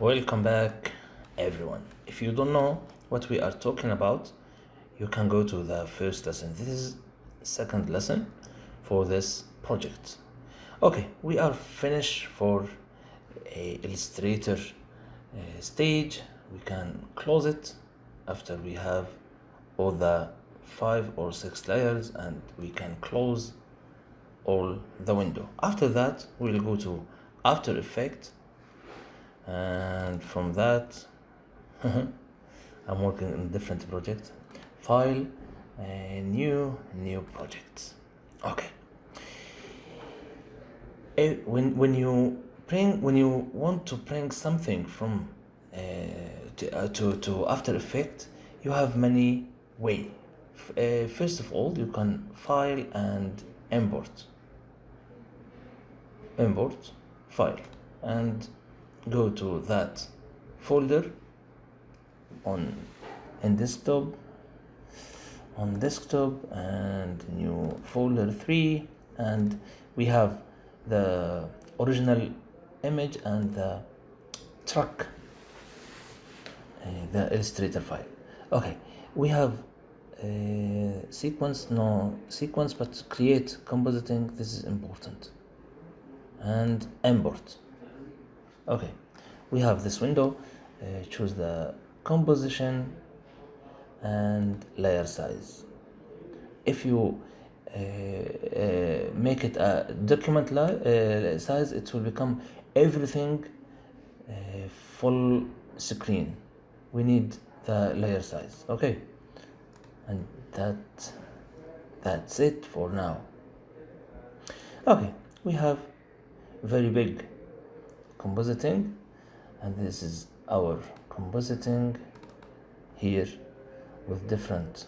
Welcome back, everyone. If you don't know what we are talking about, you can go to the first lesson. This is second lesson for this project. Okay, we are finished for a illustrator stage. We can close it after we have all the 5 or 6 layers, and we can close all the window. After that, we'll go to After Effects, and from that I'm working in different project. File, new project. Okay. When you want to bring something from to After Effects, you have many way. First of all, you can file and import file and go to that folder on desktop and new folder 3, and we have the original image and the truck, the illustrator file. Okay, we have no sequence, but create compositing. This is important. And import. Okay, we have this window. Choose the composition and layer size. If you make it a document size, it will become everything full screen. We need the layer size. Okay, and that's it for now. Okay, we have very big compositing, and this is our compositing here with different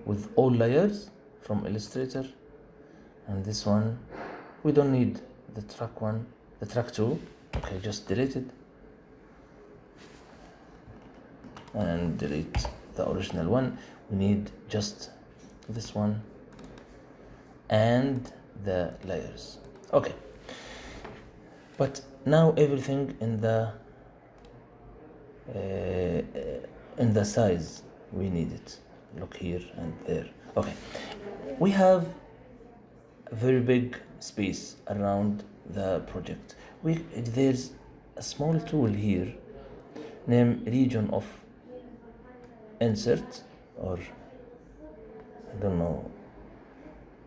with all layers from Illustrator. And this one, we don't need the track 2. Okay, just delete it and delete the original one. We need just this one and the layers. Okay, but now everything in the size we need it. Look here and there. Okay, we have a very big space around the project. There's a small tool here named region of insert, or I don't know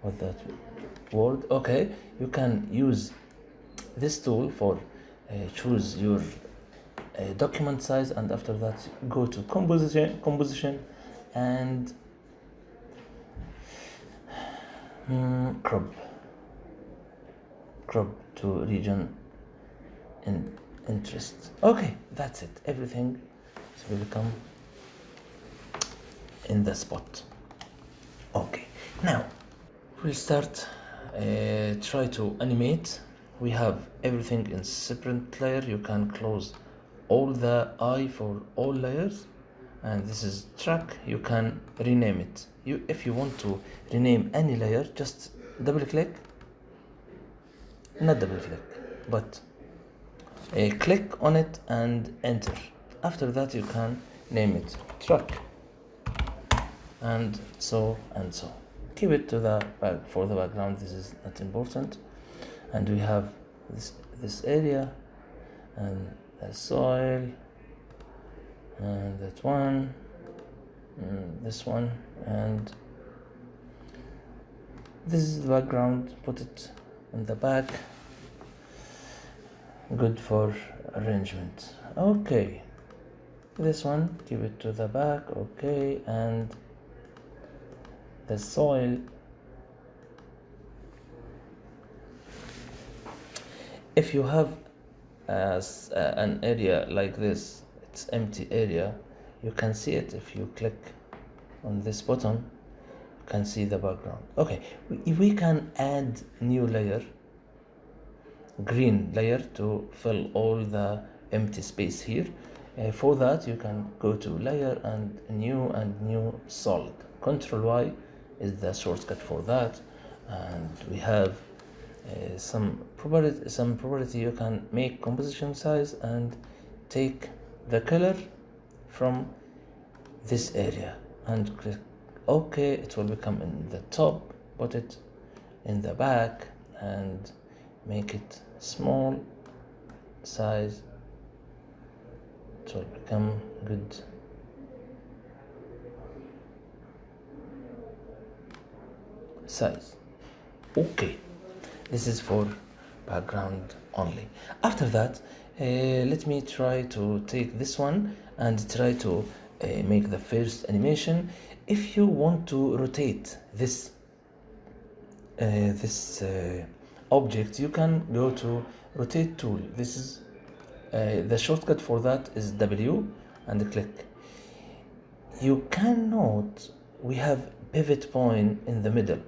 what that word. Okay, you can use this tool for choose your document size, and after that go to composition and crop to region in interest. Okay, that's it. Everything will come in the spot. Okay, now we'll start try to animate. We have everything in separate layer. You can close all the eye for all layers, and this is track. You can rename it. If you want to rename any layer, just double click, not double click, but click on it and enter. After that you can name it track, and so. Keep it to the back for the background. This is not important. And we have this area and the soil and that one and this one, and this is the background. Put it in the back. Good for arrangement. Okay, this one, give it to the back. Okay, and the soil, if you have an area like this, it's empty area, you can see it. If you click on this button, you can see the background. Okay, we can add new layer, green layer, to fill all the empty space here. For that you can go to layer and new solid. Ctrl Y is the shortcut for that, and we have some property. You can make composition size and take the color from this area and click OK. It will become in the top, put it in the back and make it small size. It will become good. Size. Okay, this is for background only. After that, let me try to take this one and try to make the first animation. If you want to rotate this object, you can go to rotate tool. This is the shortcut for that is W and click. You can note we have pivot point in the middle.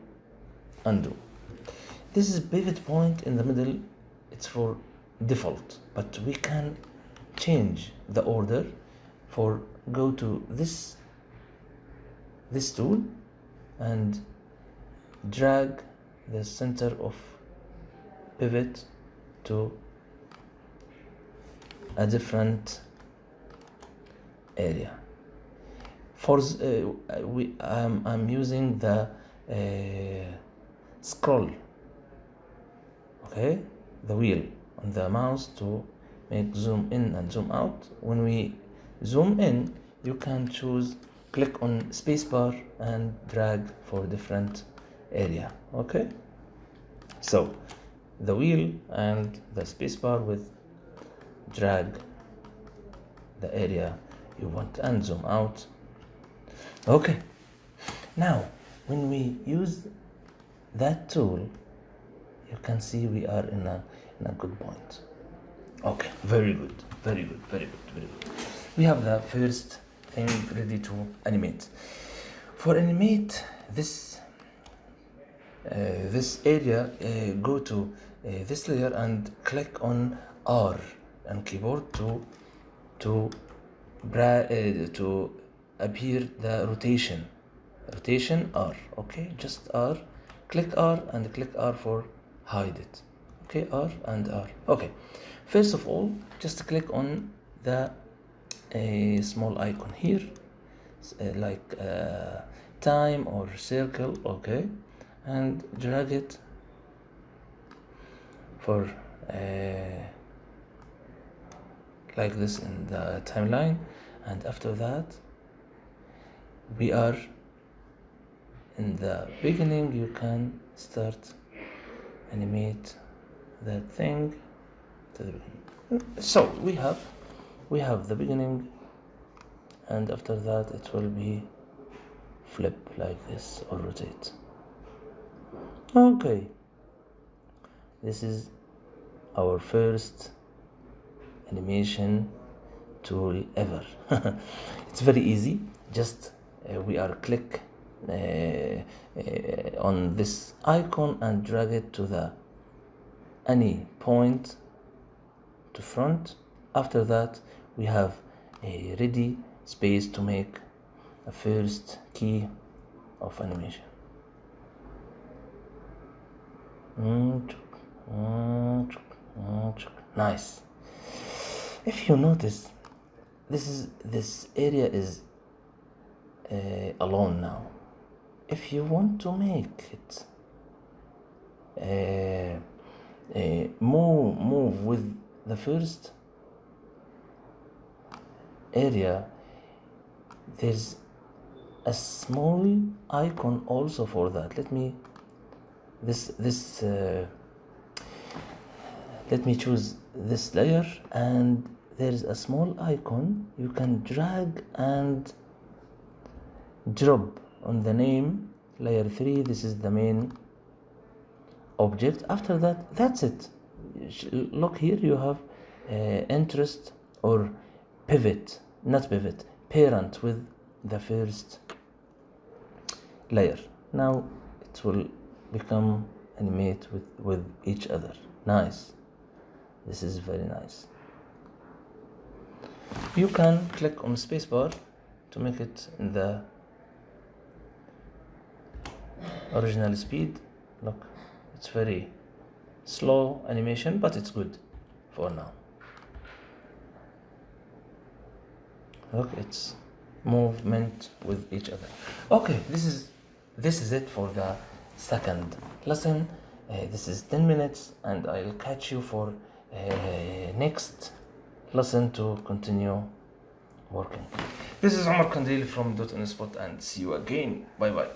Undo. This is pivot point in the middle. It's for default, but we can change the order. For go to this tool and drag the center of pivot to a different area. For I'm using the scroll, okay, the wheel on the mouse to make zoom in and zoom out. When we zoom in, you can choose, click on spacebar and drag for different area. Okay, so the wheel and the spacebar with drag the area you want and zoom out. Okay, now when we use that tool, you can see we are in a good point. Okay, very good, very good, very good, very good. We have the first thing ready to animate. For animate this area, go to this layer and click on R and keyboard to appear the rotation R. Okay, just R. Click R and click R for hide it. Okay, R and R. Okay, first of all, just click on the small icon here, like time or circle. Okay, and drag it for like this in the timeline. And after that, we are in the beginning. You can start animate that thing to the beginning. So we have the beginning, and after that it will be flip like this or rotate. Okay, this is our first animation tool ever. It's very easy. Just we are click on this icon and drag it to the any point to front. After that, we have a ready space to make a first key of animation. Nice. If you notice, this area is alone now. If you want to make it move with the first area, there's a small icon also for that. Let me choose this layer, and there's a small icon. You can drag and drop on the name layer 3. This is the main object. After that, that's it. Look here, you have interest or pivot, not pivot, parent with the first layer. Now it will become animate with each other. Nice. This is very nice. You can click on spacebar to make it in the original speed. Look, it's very slow animation, but it's good for now. Look, it's movement with each other. Okay, this is it for the second lesson. This is 10 minutes, and I'll catch you for next lesson to continue working. This is Omar Kandil from .NET Spot, and see you again. Bye bye.